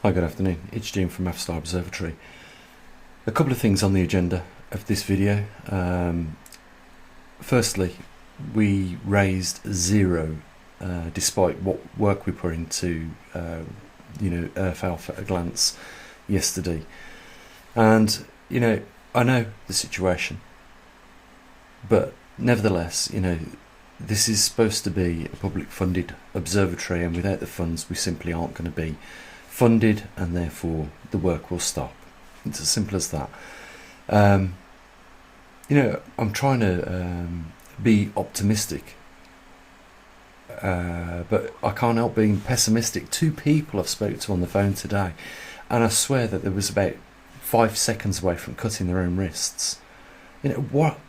Hi, good afternoon. It's Jim from maverickstar Observatory. A couple of things on the agenda of this video. Firstly, we raised zero despite what work we put into Earth Alpha at a glance yesterday. And I know the situation, but nevertheless, this is supposed to be a public funded observatory, and without the funds we simply aren't going to be funded, and therefore the work will stop. It's as simple as that. I'm trying to be optimistic, but I can't help being pessimistic. Two people I've spoke to on the phone today, and I swear that there was about 5 seconds away from cutting their own wrists. What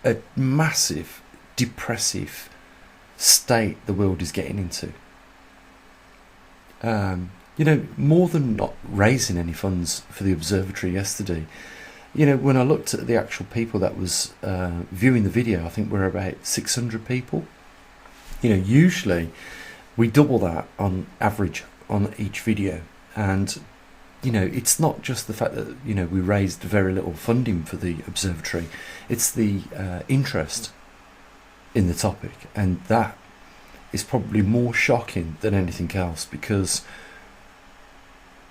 a massive, depressive state the world is getting into. More than not raising any funds for the observatory yesterday, when I looked at the actual people that was viewing the video, I think we're about 600 people. Usually we double that on average on each video, and it's not just the fact that we raised very little funding for the observatory, it's the interest in the topic, and that is probably more shocking than anything else, because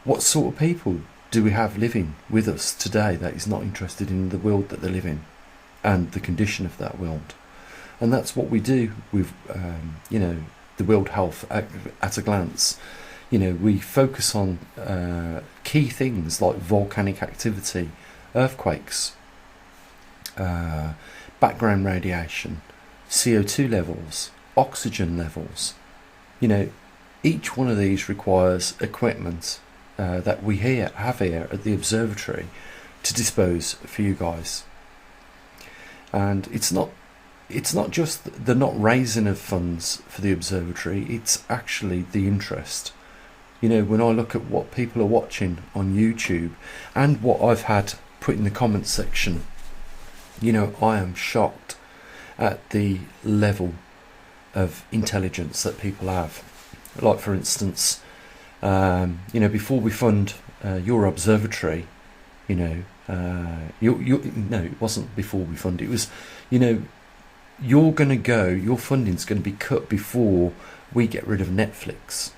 what sort of people do we have living with us today that is not interested in the world that they live in and the condition of that world? And that's what we do with the world health at a glance. We focus on key things like volcanic activity, earthquakes, background radiation, CO2 levels, oxygen levels. Each one of these requires equipment that we have here at the observatory to dispose for you guys. And it's not just the not raising of funds for the observatory, it's actually the interest. When I look at what people are watching on YouTube and what I've had put in the comments section, I am shocked at the level of intelligence that people have. Like, for instance, before we fund your observatory, no, it wasn't before we fund it. It was, your funding's going to be cut before we get rid of Netflix.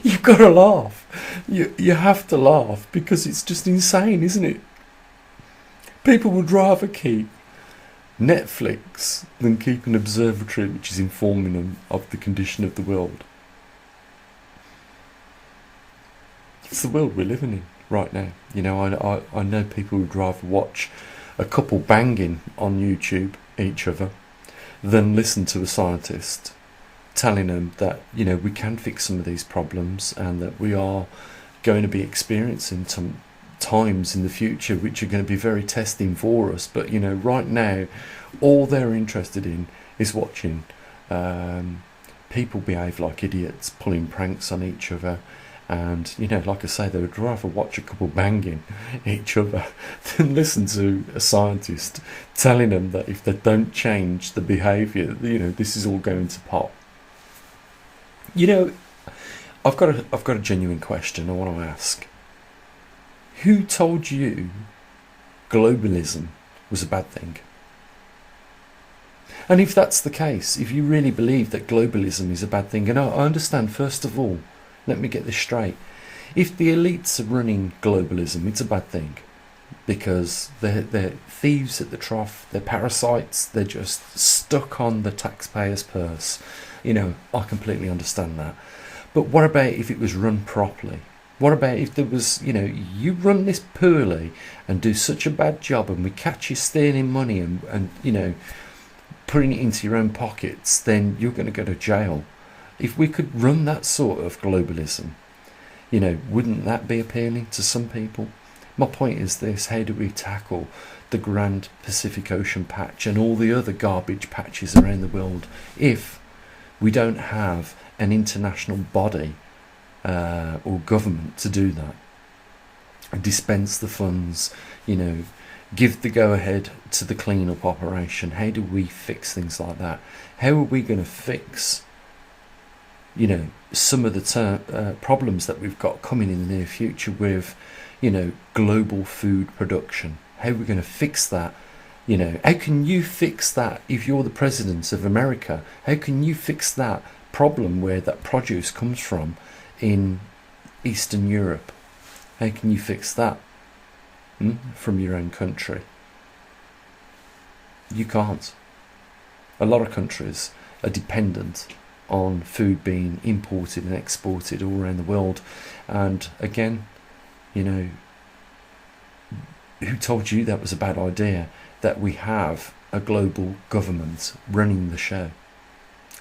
You've got to laugh. You have to laugh, because it's just insane, isn't it? People would rather keep Netflix than keep an observatory which is informing them of the condition of the world. It's the world we're living in right now. I know people would rather watch a couple banging on YouTube each other than listen to a scientist telling them that we can fix some of these problems, and that we are going to be experiencing some times in the future which are going to be very testing for us. But right now all they're interested in is watching people behave like idiots, pulling pranks on each other, and like I say, they would rather watch a couple banging each other than listen to a scientist telling them that if they don't change the behaviour, this is all going to pop. I've got a genuine question I want to ask. Who told you globalism was a bad thing? And if that's the case, if you really believe that globalism is a bad thing, and I understand, first of all, let me get this straight. If the elites are running globalism, it's a bad thing, because they're thieves at the trough, they're parasites, they're just stuck on the taxpayer's purse. I completely understand that. But what about if it was run properly? What about if there was, you run this poorly and do such a bad job, and we catch you stealing money and putting it into your own pockets, then you're going to go to jail. If we could run that sort of globalism, wouldn't that be appealing to some people? My point is this: how do we tackle the Grand Pacific Ocean patch and all the other garbage patches around the world if we don't have an international body or government to do that, and dispense the funds, give the go-ahead to the clean-up operation? How do we fix things like that? How are we going to fix, you know, some of the problems that we've got coming in the near future with, you know, global food production? How are we going to fix that? You know, how can you fix that if you're the president of America? How can you fix that problem where that produce comes from in Eastern Europe? How can you fix that from your own country? You can't. A lot of countries are dependent on food being imported and exported all around the world. And again, you know, who told you that was a bad idea, that we have a global government running the show?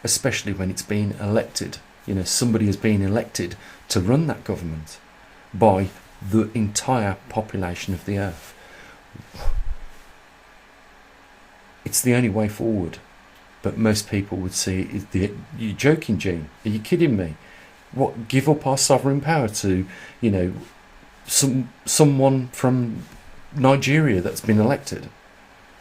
Especially when it's been elected. You know, somebody has been elected to run that government by the entire population of the earth. It's the only way forward. But most people would see, you're joking, Gene? Are you kidding me? What, give up our sovereign power to, you know, someone from Nigeria that's been elected?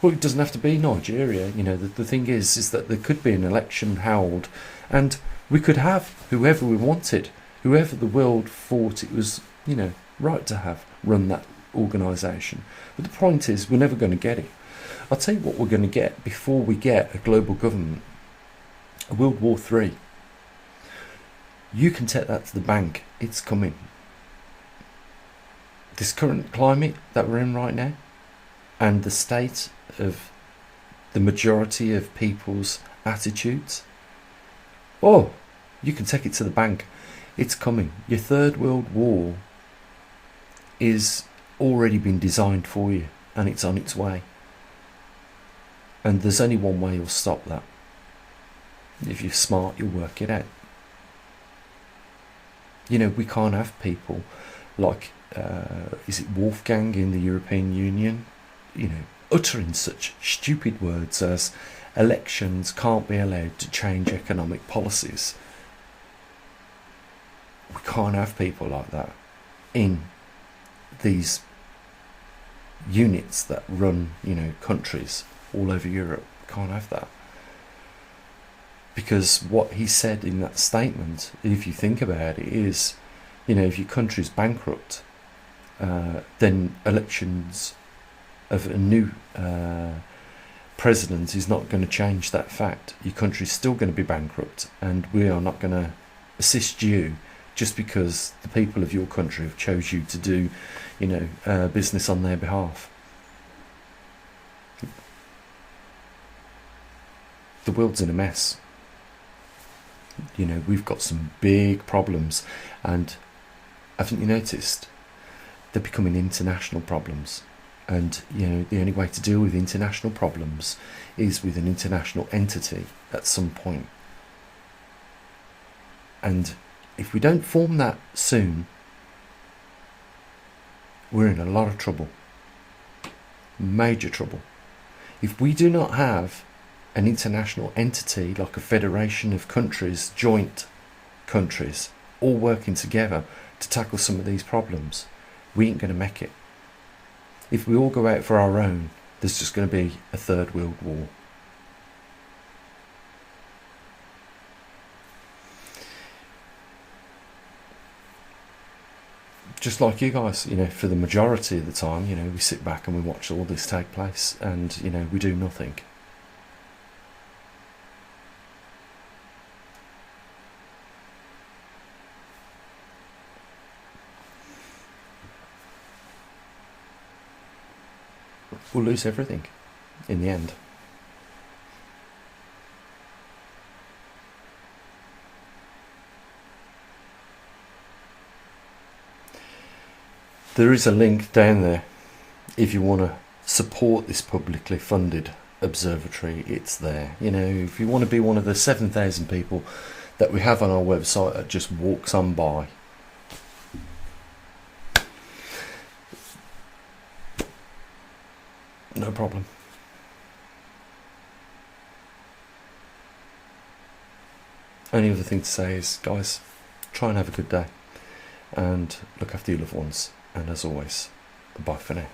Well, it doesn't have to be Nigeria. You know, the thing is that there could be an election held, and we could have whoever we wanted, whoever the world thought it was, you know, right to have run that organisation. But the point is, we're never going to get it. I'll tell you what we're going to get before we get a global government: a World War III. You can take that to the bank. It's coming. This current climate that we're in right now, and the state of the majority of people's attitudes, oh, you can take it to the bank. It's coming. Your third world war is already been designed for you, and it's on its way. And there's only one way you'll stop that. If you're smart, you'll work it out. You know, we can't have people like, is it Wolfgang in the European Union, you know, uttering such stupid words as elections can't be allowed to change economic policies. We can't have people like that in these units that run, you know, countries all over Europe. Can't have that. Because what he said in that statement, if you think about it, is, you know, if your country's bankrupt, then elections of a new president is not going to change that fact. Your country's still going to be bankrupt, and we are not going to assist you just because the people of your country have chose you to do, you know, business on their behalf. The world's in a mess. You know, we've got some big problems, and haven't you noticed? They're becoming international problems. And, you know, the only way to deal with international problems is with an international entity at some point. And if we don't form that soon, we're in a lot of trouble. Major trouble. If we do not have an international entity like a federation of countries, joint countries, all working together to tackle some of these problems, we ain't going to make it. If we all go out for our own, there's just going to be a third world war. Just like you guys, you know, for the majority of the time, you know, we sit back and we watch all this take place, and, you know, we do nothing. We'll lose everything in the end. There is a link down there if you want to support this publicly funded observatory. It's there. You know, if you want to be one of the 7,000 people that we have on our website that just walks on by, no problem. Only other thing to say is, guys, try and have a good day, and look after your loved ones. And as always, bye for now.